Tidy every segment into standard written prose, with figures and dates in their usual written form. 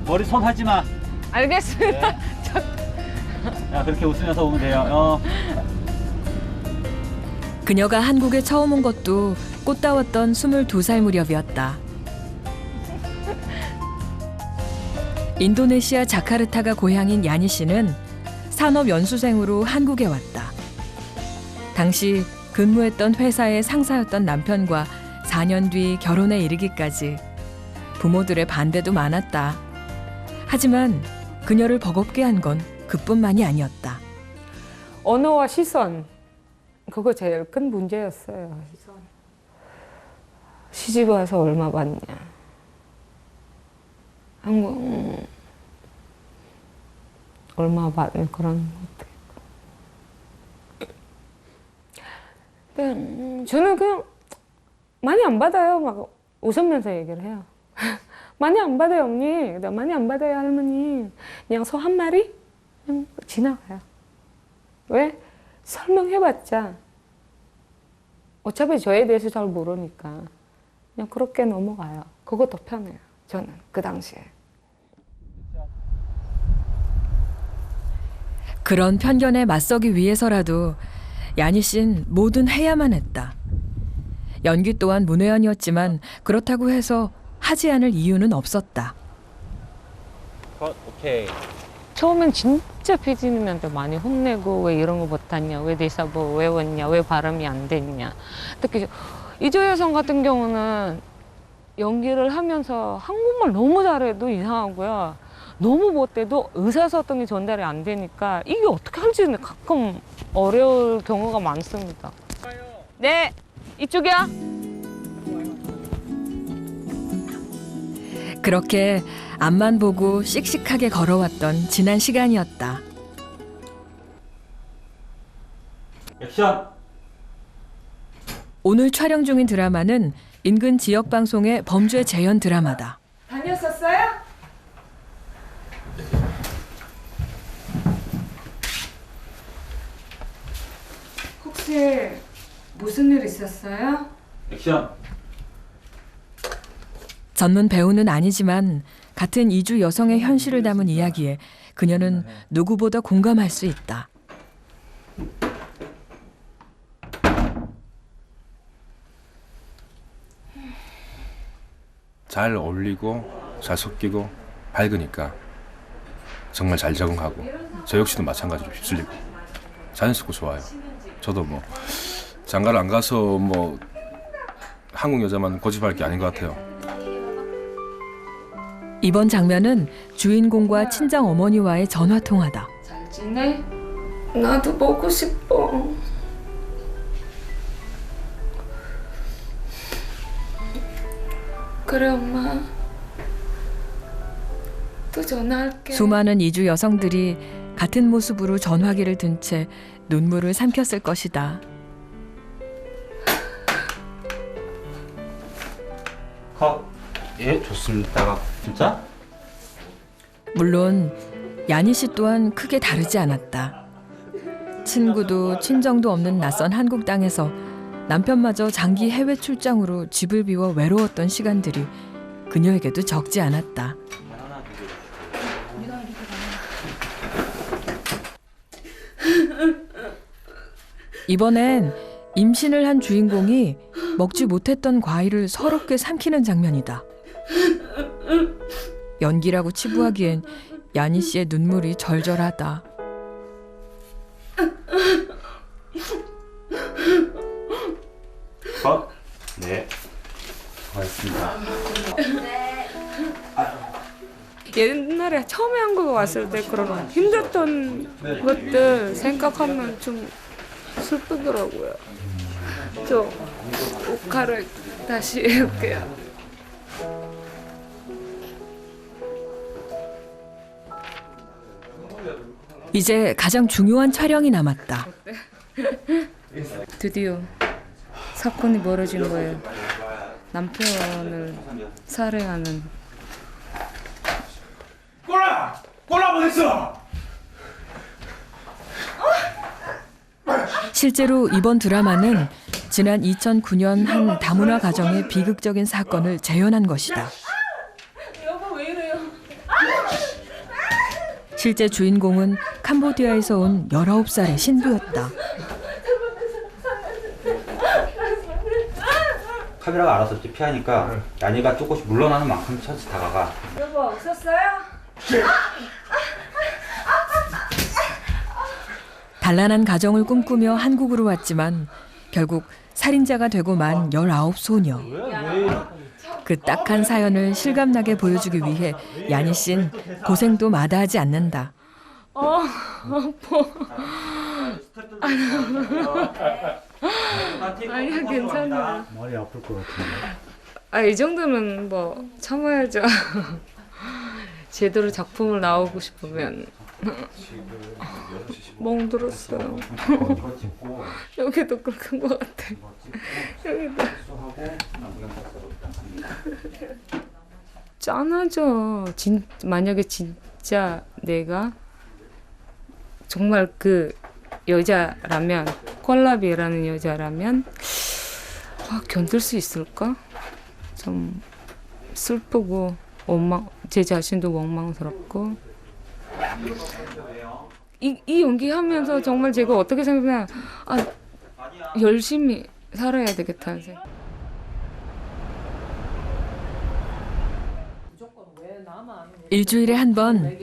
머리 손 하지 마. 알겠습니다. 네. 야, 그렇게 웃으면서 오면 돼요. 그녀가 한국에 처음 온 것도 꽃다웠던 22살 무렵이었다. 인도네시아 자카르타가 고향인 야니 씨는 산업연수생으로 한국에 왔다. 당시 근무했던 회사의 상사였던 남편과 4년 뒤 결혼에 이르기까지 부모들의 반대도 많았다. 하지만 그녀를 버겁게 한 건 그뿐만이 아니었다. 언어와 시선, 그거 제일 큰 문제였어요. 시집 와서 얼마 받냐. 한국 얼마 받는 그런 것들. 저는 그냥 많이 안 받아요. 막 웃으면서 얘기를 해요. 많이 안 받아요, 언니. 많이 안 받아요, 할머니. 그냥 소 한 마리? 그냥 지나가요. 왜? 설명해봤자 어차피 저에 대해서 잘 모르니까 그냥 그렇게 넘어가요. 그거 더 편해요. 저는 그 당시에. 그런 편견에 맞서기 위해서라도 야니 씨는 뭐든 해야만 했다. 연기 또한 문외한이었지만 그렇다고 해서 하지 않을 이유는 없었다. 오케이. 처음엔 진짜 피디님한테 많이 혼내고 왜 이런 거 못하냐, 왜 대사보 왜 왔냐, 왜 발음이 안 됐냐. 특히 이조여성 같은 경우는 연기를 하면서 한국말 너무 잘해도 이상하고요. 너무 못해도 의사소통이 전달이 안 되니까 이게 어떻게 할지는 가끔 어려울 경우가 많습니다. 네, 이쪽이야. 그렇게 앞만 보고 씩씩하게 걸어왔던 지난 시간이었다. 액션. 오늘 촬영 중인 드라마는 인근 지역 방송의 범죄 재현 드라마다. 다녔었어요? 혹시 무슨 일 있었어요? 액션. 전문 배우는 아니지만 같은 이주 여성의 현실을 담은 이야기에 그녀는 누구보다 공감할 수 있다. 잘 어울리고 잘 섞이고 밝으니까 정말 잘 적응하고 저 역시도 마찬가지로 휩쓸리고 자연스럽고 좋아요. 저도 뭐 장가를 안 가서 뭐 한국 여자만 고집할 게 아닌 것 같아요. 이번 장면은 주인공과 친정 어머니와의 전화 통화다. 잘 지내? 나도 보고 싶어. 그래 엄마. 또 전화할게. 수많은 이주 여성들이 같은 모습으로 전화기를 든 채 눈물을 삼켰을 것이다. 컷. 예, 좋습니다. 진짜? 물론 야니 씨 또한 크게 다르지 않았다. 친구도 친정도 없는 낯선 한국 땅에서 남편마저 장기 해외 출장으로 집을 비워 외로웠던 시간들이 그녀에게도 적지 않았다. 이번엔 임신을 한 주인공이 먹지 못했던 과일을 서럽게 삼키는 장면이다. 연기라고 치부하기엔 야니 씨의 눈물이 절절하다. 컷. 네. 고맙습니다. 옛날에 처음에 한국에 왔을 때 그런 힘들었던 것들 생각하면 좀 슬프더라고요. 저 옷 갈아입고 다시 해볼게요. 이제 가장 중요한 촬영이 남았다. 드디어 사건이 벌어진 거예요. 남편을 살해하는. 꼬라! 꼬라 어딨어? 실제로 이번 드라마는 지난 2009년 한 다문화 가정의 비극적인 사건을 재현한 것이다. 여보 왜 이래요? 실제 주인공은 캄보디아에서 온 19살의 신부였다. 카메라가 알아서 이제 피하니까 야니가 조금씩 물러나는 만큼 천천히 다가가. 여보 웃었어요? 단란한 가정을 꿈꾸며 한국으로 왔지만 결국 살인자가 되고 만 19소녀. 그 딱한 사연을 실감나게 보여주기 위해 야니 씨는 고생도 마다하지 않는다. 아니야 괜찮아. 머리 아플 것 같은데. 이 정도는 뭐 참아야죠. 제대로 작품을 나오고 싶으면. 멍들었어요. 여기도 긁은 것 같아. 여기도. 짠하죠. 만약에 진짜 내가 정말 그 여자라면, 콜라비라는 여자라면 견딜 수 있을까? 좀 슬프고 제 자신도 원망스럽고. 이 연기하면서 정말 제가 어떻게 생각하냐, 열심히 살아야 되겠다는 생각. 일주일에 한 번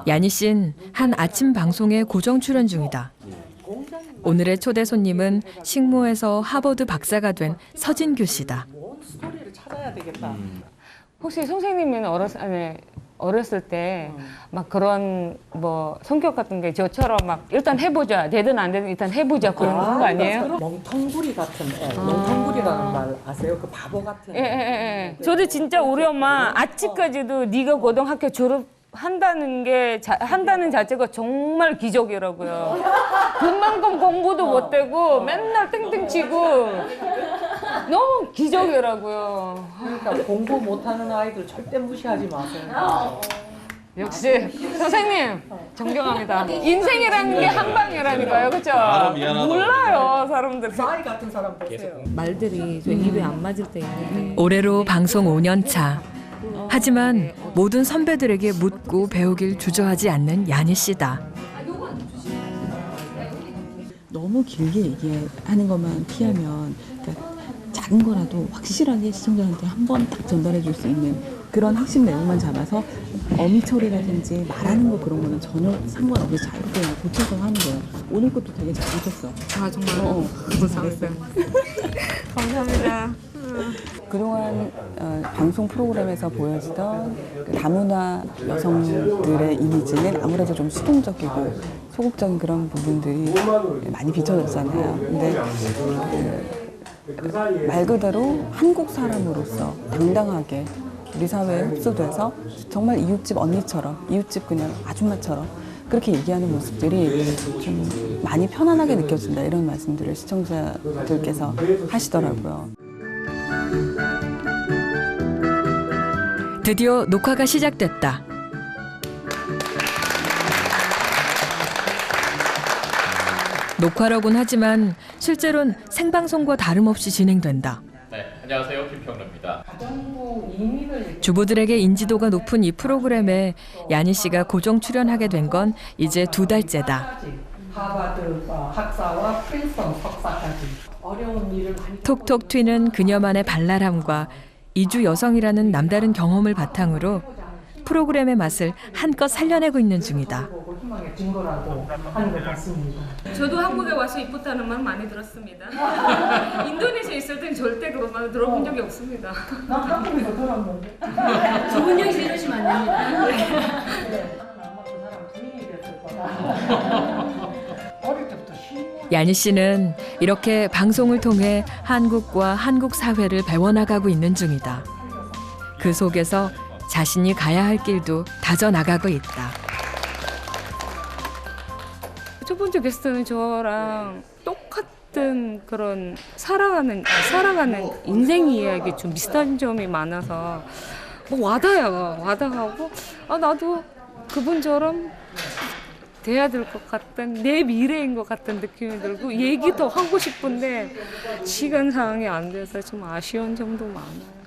야니 씨는 한 아침 방송에 고정 출연 중이다. 오늘의 초대 손님은 식모에서 하버드 박사가 된 서진규 씨다. 스토리를 찾아야 되겠다. 혹시 선생님은 어렸을 때 막 그런 뭐 성격 같은 게 저처럼 막 일단 해보자, 되든 안 되든 일단 해보자 그런 거 아니에요? 멍텅구리 같은 애. 멍텅구리라는 말 아세요? 그 바보 같은 애. 예. 저도 진짜 우리 엄마 아직까지도 네가 고등학교 졸업한다는 자체가 정말 기적이라고요. 그만큼 공부도 못 되고 맨날 땡땡치고 너무 기적이라고요. 그러니까 공부 못하는 아이들 절대 무시하지 마세요. 역시 선생님 존경합니다. 인생이라는 게 한 방이라니까요, 그렇죠? 몰라요 사람들. 싸이 같은 사람 보세요. 말들이 저 입에 안 맞을 때 있는데. 올해로 방송 5년 차. 하지만 모든 선배들에게 묻고 배우길 주저하지 않는 야니 씨다. 너무 길게 얘기하는 것만 피하면, 그러니까 작은 거라도 확실하게 시청자한테 한 번 딱 전달해 줄 수 있는 그런 핵심 내용만 잡아서 어미 처리라든지 말하는 거 그런 거는 전혀 상관없이 자유롭게 그냥 고쳐서 하는 거예요. 오늘 것도 되게 잘하셨어. 정말 감사했어요. 감사합니다. 그동안 방송 프로그램에서 보여지던 그 다문화 여성들의 이미지는 아무래도 좀 수동적이고 소극적인 그런 부분들이 많이 비춰졌잖아요. 근데 말 그대로 한국 사람으로서 당당하게 우리 사회에 흡수돼서 정말 이웃집 언니처럼, 이웃집 그냥 아줌마처럼 그렇게 얘기하는 모습들이 좀 많이 편안하게 느껴진다, 이런 말씀들을 시청자들께서 하시더라고요. 드디어 녹화가 시작됐다. 녹화라곤 하지만 실제로는 생방송과 다름없이 진행된다. 네, 안녕하세요. 김평로입니다. 주부들에게 인지도가 높은 이 프로그램에 야니 씨가 고정 출연하게 된 건 이제 2달째다. 하버드 학사와 프린스턴 석사까지 어려운 일을 많이 톡톡 튀는 그녀만의 발랄함과 이주 여성이라는 남다른 경험을 바탕으로 프로그램의 맛을 한껏 살려내고 있는 중이다. 희망의 증거라도 하는 것 같습니다. 저도 한국에 와서 이쁘다는 말 많이 들었습니다. 인도네시아에 있을 땐 절대 그런 말 들어본 적이 없습니다. 나 한국에서 들었는데. 좋은 얘기 들으시면 안 됩니다. 아마 그 사람 부인이 됐을 거다. 어릴 때부터 야니 씨는 이렇게 방송을 통해 한국과 한국 사회를 배워나가고 있는 중이다. 그 속에서 자신이 가야 할 길도 다져나가고 있다. 첫 번째 게스트는 저랑 똑같은 그런 살아가는 인생 이야기 좀 비슷한 점이 많아서 와닿아요. 와닿아고 나도 그분처럼 돼야 될 것 같은 내 미래인 것 같은 느낌이 들고 얘기 더 하고 싶은데 시간 상황이 안 돼서 좀 아쉬운 점도 많아요.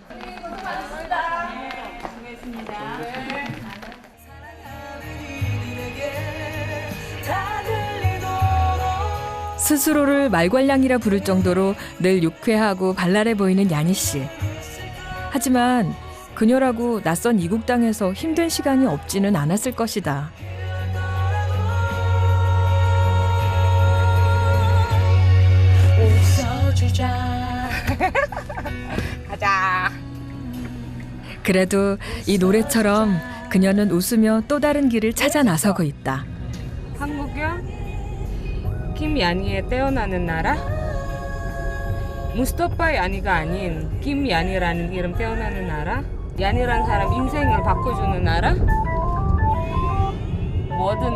스스로를 말괄량이라 부를 정도로 늘 유쾌하고 발랄해 보이는 야니 씨. 하지만 그녀라고 낯선 이국 땅에서 힘든 시간이 없지는 않았을 것이다. 웃어주자. 가자. 그래도 이 노래처럼 그녀는 웃으며 또 다른 길을 찾아 나서고 있다. 한국이요? 김야니의 태어나는 나라? 무스타파 야니가 아닌 김야니라는 이름 태어나는 나라? 야니라는 사람 인생을 바꿔주는 나라? 뭐든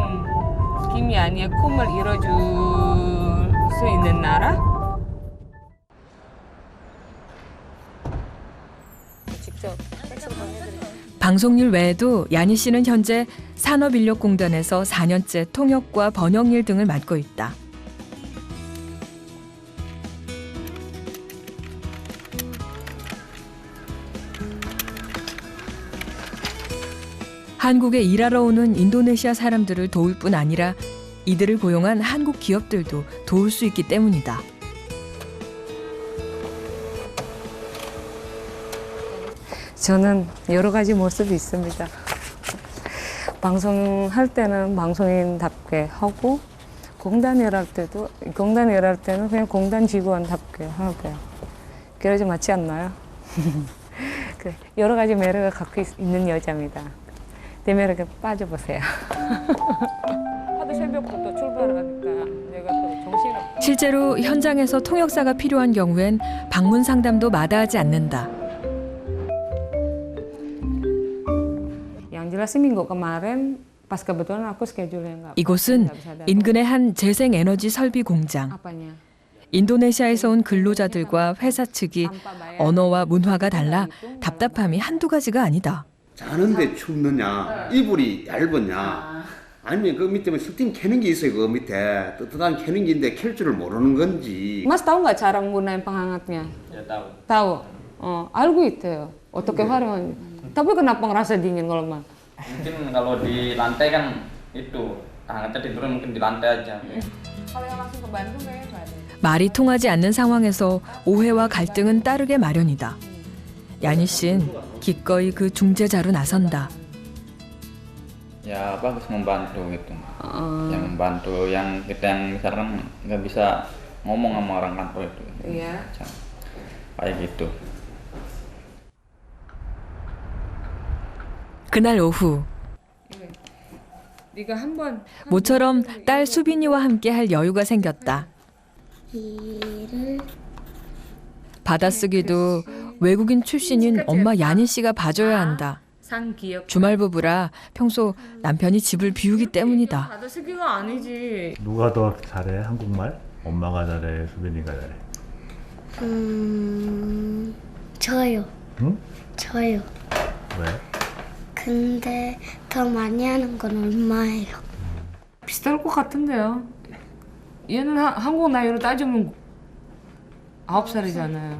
김야니의 꿈을 이뤄줄 수 있는 나라? 직접 팩스로 보내드릴게요. 방송일 외에도 야니 씨는 현재 산업인력공단에서 4년째 통역과 번역일 등을 맡고 있다. 한국에 일하러 오는 인도네시아 사람들을 도울 뿐 아니라 이들을 고용한 한국 기업들도 도울 수 있기 때문이다. 저는 여러 가지 모습이 있습니다. 방송할 때는 방송인답게 하고 공단 일할 때는 그냥 공단 직원답게 하고요. 그러지 맞지 않나요? 여러 가지 매력을 갖고 있는 여자입니다. 내 매력에 빠져보세요. 하도 새벽부터 출발을 하니까 내가 또 정신없고. 실제로 현장에서 통역사가 필요한 경우엔 방문 상담도 마다하지 않는다. Yang jelas sih minggu kemarin pas kebetulan aku schedule-nya nggak. 이곳은 인근의 한 재생에너지 설비 공장. Apanya? 인도네시아에서 온 근로자들과 회사 측이 언어와 문화가 달라 답답함이 한두 가지가 아니다. 자는데 춥느냐, 이불이 얇으냐, 아니면 그 밑에 스팀 캐는 게 있어요. 그 밑에 뜨뜻한 캐는 게 있는데 캘 줄을 모르는 건지. Mas tahu nggak cara menggunakan penghangatnya? Ya tahu. Tahu. 알고 있대요. 어떻게 활용하는지. Tapi kenapa ngerasa dingin kalau mah? Mungkin kalau di lantai kan itu hangatnya tiduran mungkin di lantai aja. Kalau yang langsung ke Bandung kayaknya nggak ada. 말이 통하지 않는 상황에서 오해와 갈등은 따르게 마련이다. 야니 씨는 기꺼이 그 중재자로 나선다. Ya bagus membantu gitu. Yang membantu yang kita yang misalkan nggak bisa ngomong sama orang kantor itu. Iya. Kayak gitu. 그날 오후 네가 한번 모처럼 딸 수빈이와 함께 할 여유가 생겼다. 받아쓰기도 외국인 출신인 엄마 야니 씨가 봐줘야 한다. 산 기억. 주말 부부라 평소 남편이 집을 비우기 때문이다. 받아쓰기가 아니지. 누가 더 잘해? 한국말? 엄마가 잘해? 수빈이가 잘해? 저요. 응? 저요. 왜? 근데 더 많이 하는 건 얼마예요? 비슷할 것 같은데요. 얘는 한국 나이로 따지면 9살이잖아요.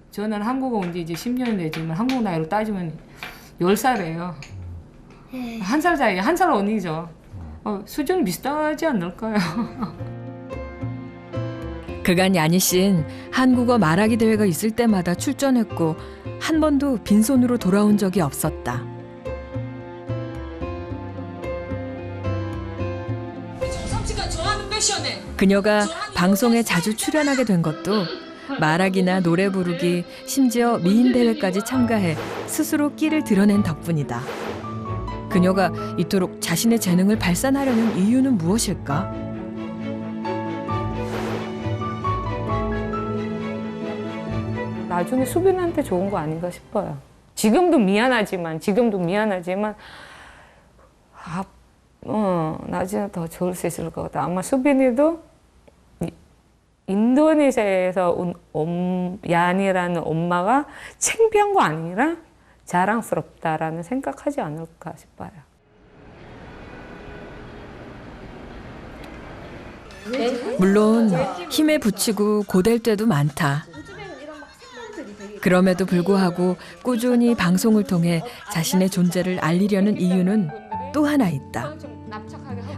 저는 한국에 온 지 이제 10년이 되지만 한국 나이로 따지면 10살이에요. 네. 한 살 차이, 한 살 언니죠. 수준 비슷하지 않을까요? 그간 야니 씨는 한국어 말하기 대회가 있을 때마다 출전했고 한 번도 빈손으로 돌아온 적이 없었다. 그녀가 방송에 자주 출연하게 된 것도 말하기나 노래 부르기, 심지어 미인 대회까지 참가해 스스로 끼를 드러낸 덕분이다. 그녀가 이토록 자신의 재능을 발산하려는 이유는 무엇일까? 나중에 수빈한테 좋은 거 아닌가 싶어요. 지금도 미안하지만 나중에 더 좋을 수 있을 것 같아. 아마 수빈이도 인도네시아에서 온 야니라는 엄마가 창피한 거 아니라 자랑스럽다라는 생각하지 않을까 싶어요. 물론 힘에 부치고 고될 때도 많다. 그럼에도 불구하고 꾸준히 방송을 통해 자신의 존재를 알리려는 이유는 또 하나 있다.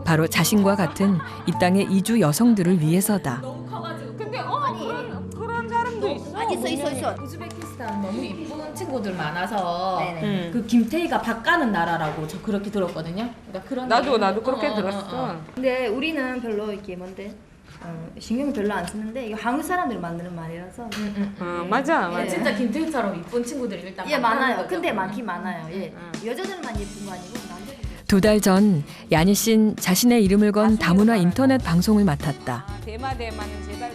바로 자신과 같은 이 땅의 이주 여성들을 위해서다. 근데 그런 사람도 있어. 있어. 우즈베키스탄 너무 이쁜 친구들 많아서 그 김태희가 밥 가는 나라라고 저 그렇게 들었거든요. 그러니까 그런 나도 그렇게 들었어. 근데 우리는 별로 이렇게 뭔데 신경을 별로 안 쓰는데 이거 한국 사람들이 만드는 말이라서. 맞아. 진짜 김태희처럼 이쁜 친구들이 일단 예 많아요. 거죠. 근데 많긴 많아요. 예 여자들만 예쁜 거 아니고 남자들. 2달 전 야니 씨는 자신의 이름을 건 다문화 인터넷 방송을 맡았다.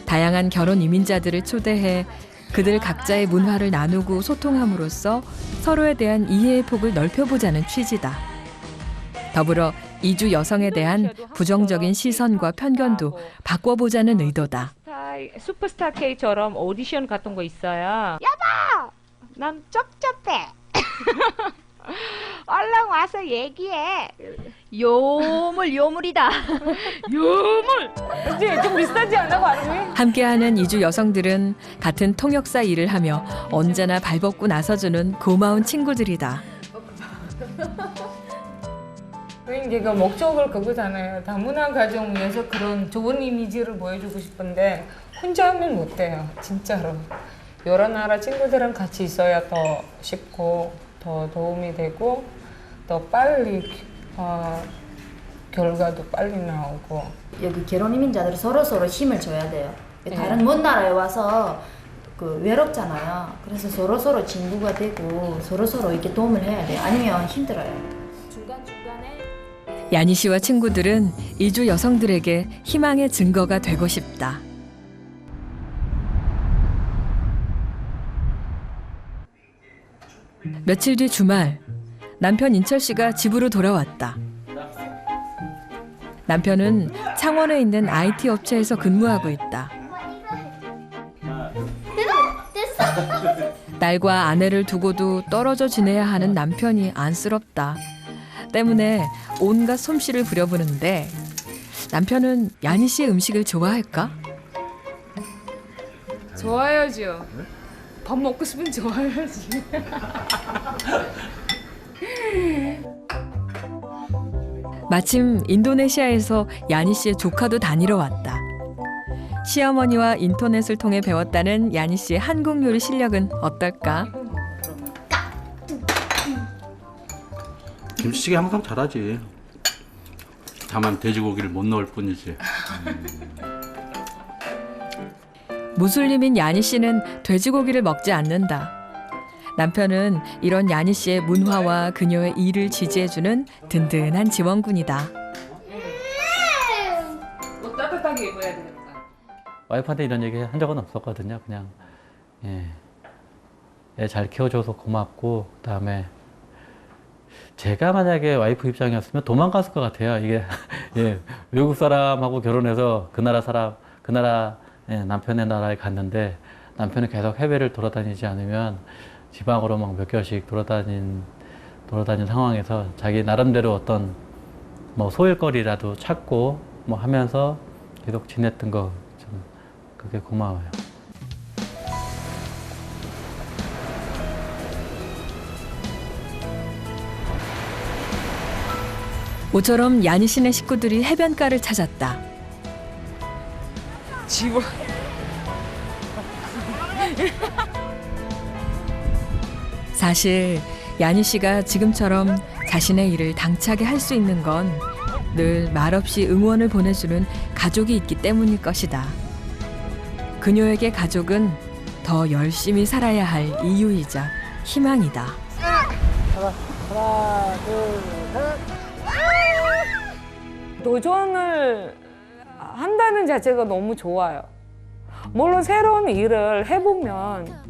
다양한 결혼 이민자들을 초대해 그들 각자의 문화를 나누고 소통함으로써 서로에 대한 이해의 폭을 넓혀보자는 취지다. 더불어 이주 여성에 대한 부정적인 시선과 편견도 바꿔보자는 의도다. 슈퍼스타 K처럼 오디션 같은 거 있어요. 여보! 난 쩝쩝해. 얼른 와서 얘기해. 요물이다. 유물! 그치? 좀 비슷하지 않아, 발음이? 함께하는 이주 여성들은 같은 통역사 일을 하며 언제나 발벗고 나서주는 고마운 친구들이다. 이제 그 목적을 그거잖아요. 다문화 가정 위해서 그런 좋은 이미지를 보여주고 싶은데 혼자 하면 못 돼요. 진짜로. 여러 나라 친구들은 같이 있어야 더 쉽고 더 도움이 되고 더 빨리 결과도 빨리 나오고. 여기 결혼 이민자들이 서로 힘을 줘야 돼요. 다른 먼 나라에 와서 그 외롭잖아요. 그래서 서로 친구가 되고 서로 이렇게 도움을 해야 돼요. 아니면 힘들어요. 야니 씨와 친구들은 이주 여성들에게 희망의 증거가 되고 싶다. 며칠 뒤 주말, 남편 인철 씨가 집으로 돌아왔다. 남편은 창원에 있는 IT 업체에서 근무하고 있다. 딸과 아내를 두고도 떨어져 지내야 하는 남편이 안쓰럽다. 때문에 온갖 솜씨를 부려보는데 남편은 야니 씨의 음식을 좋아할까? 좋아야죠. 밥 먹고 싶으면 좋아야지. 마침 인도네시아에서 야니 씨의 조카도 다니러 왔다. 시어머니와 인터넷을 통해 배웠다는 야니 씨의 한국 요리 실력은 어떨까? 김치찌개 항상 잘하지. 다만 돼지고기를 못 넣을 뿐이지. 무슬림인 야니 씨는 돼지고기를 먹지 않는다. 남편은 이런 야니 씨의 문화와 그녀의 일을 지지해주는 든든한 지원군이다. 옷 따뜻하게 입어야 되겠다. 와이프한테 이런 얘기 한 적은 없었거든요. 그냥 애 잘 키워줘서 고맙고, 그다음에 제가 만약에 와이프 입장이었으면 도망갔을 것 같아요. 이게 외국 사람하고 결혼해서 그 나라 남편의 나라에 갔는데 남편이 계속 해외를 돌아다니지 않으면 지방으로 막 몇 개월씩 돌아다닌 상황에서 자기 나름대로 어떤 뭐 소일거리라도 찾고 뭐 하면서 계속 지냈던 거 좀 그게 고마워요. 모처럼 야니 씨네 식구들이 해변가를 찾았다. 지워. 사실 야니 씨가 지금처럼 자신의 일을 당차게 할 수 있는 건 늘 말없이 응원을 보내주는 가족이 있기 때문일 것이다. 그녀에게 가족은 더 열심히 살아야 할 이유이자 희망이다. 하나, 둘, 셋. 도전을 한다는 자체가 너무 좋아요. 물론 새로운 일을 해보면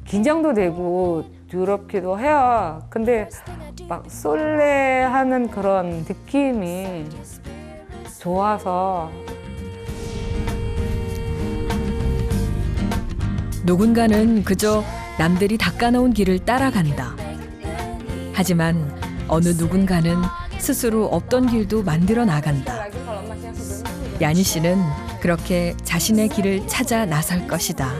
긴장도 되고 두렵기도 해요. 근데 막 설레하는 그런 느낌이 좋아서. 누군가는 그저 남들이 닦아놓은 길을 따라간다. 하지만 어느 누군가는 스스로 없던 길도 만들어 나간다. 야니 씨는 그렇게 자신의 길을 찾아 나설 것이다.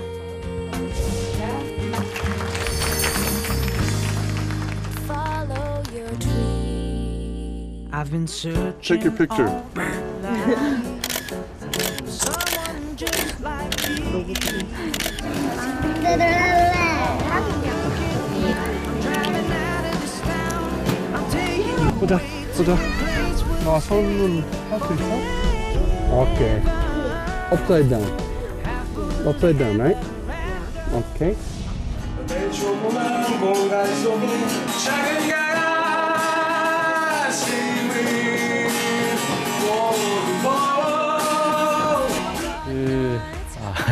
Take your picture. 보자, 보자. 나 손은 할 수 있어? 오케이. Upside down. Upside down, right? 오케이.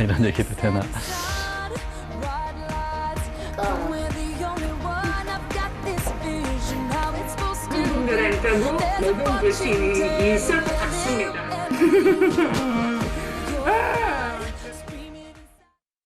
이런 얘기도 되나? 분들한테도 모든 것이 있을 것 같습니다.